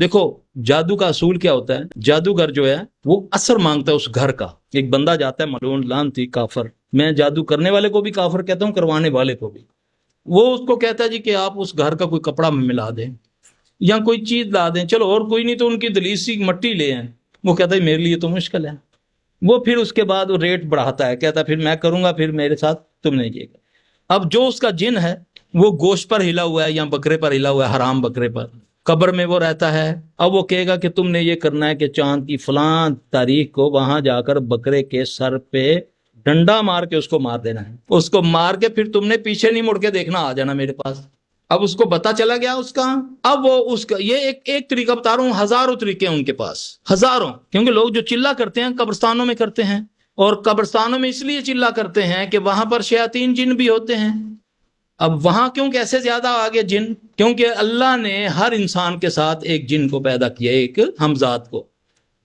دیکھو جادو کا اصول کیا ہوتا ہے، جادوگر جو ہے وہ اثر مانگتا ہے اس گھر کا. ایک بندہ جاتا ہے ملعون لعنتی کافر، میں جادو کرنے والے کو بھی کافر کہتا ہوں، کروانے والے کو بھی. وہ اس کو کہتا ہے جی کہ آپ اس گھر کا کوئی کپڑا ملا دیں یا کوئی چیز لا دیں، چلو اور کوئی نہیں تو ان کی دلیس سی مٹی لے آئیں. وہ کہتا ہے میرے لیے تو مشکل ہے. وہ پھر اس کے بعد وہ ریٹ بڑھاتا ہے، کہتا ہے پھر میں کروں گا، پھر میرے ساتھ تم نہیں جیے گا. اب جو اس کا جن ہے وہ گوشت پر ہلا ہوا ہے یا بکرے پر ہلا ہوا ہے، حرام بکرے پر، قبر میں وہ رہتا ہے. اب وہ کہے گا کہ تم نے یہ کرنا ہے کہ چاند کی فلاں تاریخ کو وہاں جا کر بکرے کے سر پہ ڈنڈا مار کے اس کو مار دینا ہے. اس کو مار کے پھر تم نے پیچھے نہیں مڑ کے دیکھنا، آ جانا میرے پاس. اب اس کو پتا چلا گیا اس کا. اب وہ اس کا یہ ایک طریقہ بتا رہا ہوں، ہزاروں طریقے ہیں ان کے پاس، ہزاروں. کیونکہ لوگ جو چلہ کرتے ہیں قبرستانوں میں کرتے ہیں، اور قبرستانوں میں اس لیے چلہ کرتے ہیں کہ وہاں پر شیاطین جن بھی ہوتے ہیں. اب وہاں کیوں کیسے زیادہ آگے جن؟ کیونکہ اللہ نے ہر انسان کے ساتھ ایک جن کو پیدا کیا، ایک ہمزاد کو.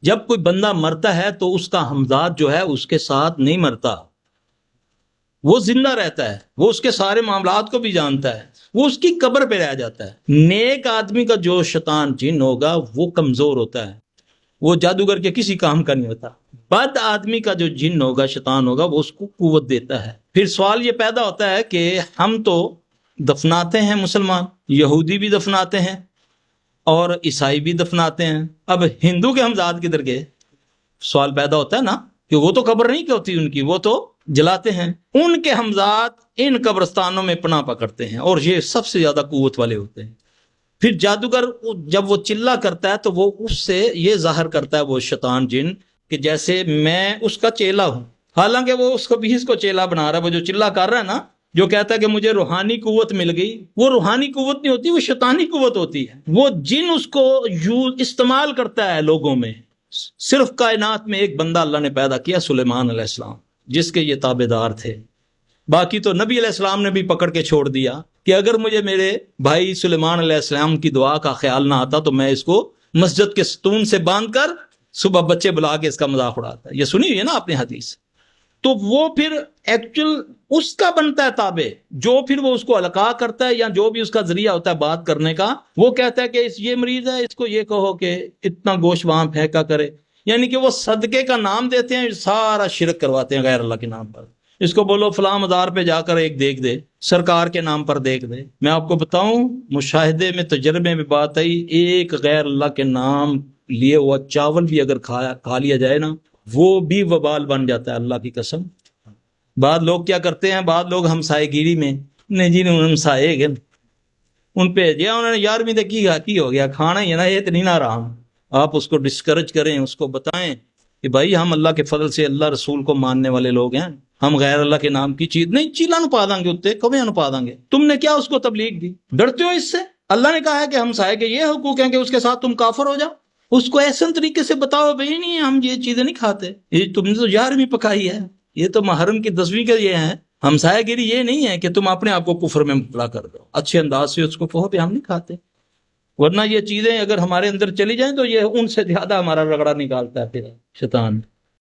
جب کوئی بندہ مرتا ہے تو اس کا ہمزاد جو ہے اس کے ساتھ نہیں مرتا، وہ زندہ رہتا ہے، وہ اس کے سارے معاملات کو بھی جانتا ہے، وہ اس کی قبر پہ رہ جاتا ہے. نیک آدمی کا جو شیطان جن ہوگا وہ کمزور ہوتا ہے، وہ جادوگر کے کسی کام کا نہیں ہوتا. بد آدمی کا جو جن ہوگا، شیطان ہوگا، وہ اس کو قوت دیتا ہے. پھر سوال یہ پیدا ہوتا ہے کہ ہم تو دفناتے ہیں، مسلمان یہودی بھی دفناتے ہیں اور عیسائی بھی دفناتے ہیں، اب ہندو کے ہمزاد کدھر گئے؟ سوال پیدا ہوتا ہے نا، کہ وہ تو قبر نہیں ہوتی ان کی، وہ تو جلاتے ہیں. ان کے ہمزاد ان قبرستانوں میں پناہ پکڑتے ہیں اور یہ سب سے زیادہ قوت والے ہوتے ہیں. پھر جادوگر جب وہ چلہ کرتا ہے تو وہ اس سے یہ ظاہر کرتا ہے، وہ شیطان جن، کہ جیسے میں اس کا چیلا ہوں. حالانکہ وہ اس کو بھی اس کو چیلا بنا رہا ہے. وہ جو چلہ کر رہا ہے نا، جو کہتا ہے کہ مجھے روحانی قوت مل گئی، وہ روحانی قوت نہیں ہوتی، وہ شیطانی قوت ہوتی ہے. وہ جن اس کو استعمال کرتا ہے لوگوں میں. صرف کائنات میں ایک بندہ اللہ نے پیدا کیا، سلیمان علیہ السلام، جس کے یہ تابع دار تھے. باقی تو نبی علیہ السلام نے بھی پکڑ کے چھوڑ دیا کہ اگر مجھے میرے بھائی سلیمان علیہ السلام کی دعا کا خیال نہ آتا تو میں اس کو مسجد کے ستون سے باندھ کر صبح بچے بلا کے اس کا مذاق اڑاتا. یہ سنی ہوئی ہے نا آپ نے حدیث. تو وہ پھر ایکچوئل اس کا بنتا ہے تابع، جو پھر وہ اس کو القاء کرتا ہے یا جو بھی اس کا ذریعہ ہوتا ہے بات کرنے کا. وہ کہتا ہے کہ یہ مریض ہے، اس کو یہ کہو کہ اتنا گوشت وہاں پھینکا کرے. یعنی کہ وہ صدقے کا نام دیتے ہیں، سارا شرک کرواتے ہیں غیر اللہ کے نام پر. اس کو بولو فلاں مزار پہ جا کر ایک دیکھ دے، سرکار کے نام پر دیکھ دے. میں آپ کو بتاؤں، مشاہدے میں تجربے میں بات آئی، ایک غیر اللہ کے نام لیے ہوا چاول بھی اگر کھا لیا جائے نا، وہ بھی وبال بن جاتا ہے، اللہ کی قسم. بعض لوگ کیا کرتے ہیں، بعض لوگ ہمسائے گیری میں نہیں جی ہمسائے گئے ان پہ جی انہوں نے 11ویں تک کی ہو گیا، کھانا ہی ہے نا، یہ تو نہیں نہ رہا. آپ اس کو ڈسکریج کریں، اس کو بتائیں کہ بھائی ہم اللہ کے فضل سے اللہ رسول کو ماننے والے لوگ ہیں، ہم غیر اللہ کے نام کی چیز نہیں چیلا نو پا دیں گے، اتنے کبھی نو پا دیں گے. تم نے کیا اس کو تبلیغ دی؟ ڈرتے ہو اس سے؟ اللہ نے کہا ہے کہ ہمسائے کے یہ حقوق ہیں کہ اس کے ساتھ تم کافر ہو جاؤ. اس کو ایسے طریقے سے بتاؤ بھائی نہیں ہم یہ چیزیں نہیں کھاتے، یہ تم نے تو 11ویں پکائی ہے، یہ تو محرم کی 10ویں کے یہ ہیں. ہمسایہ گیری یہ نہیں ہے کہ تم اپنے آپ کو کفر میں مبتلا کر دو، اچھے انداز سے اس کو کہو کہ ہم نہیں کھاتے. ورنہ یہ چیزیں اگر ہمارے اندر چلی جائیں تو یہ ان سے زیادہ ہمارا رگڑا نکالتا ہے پھر شیطان.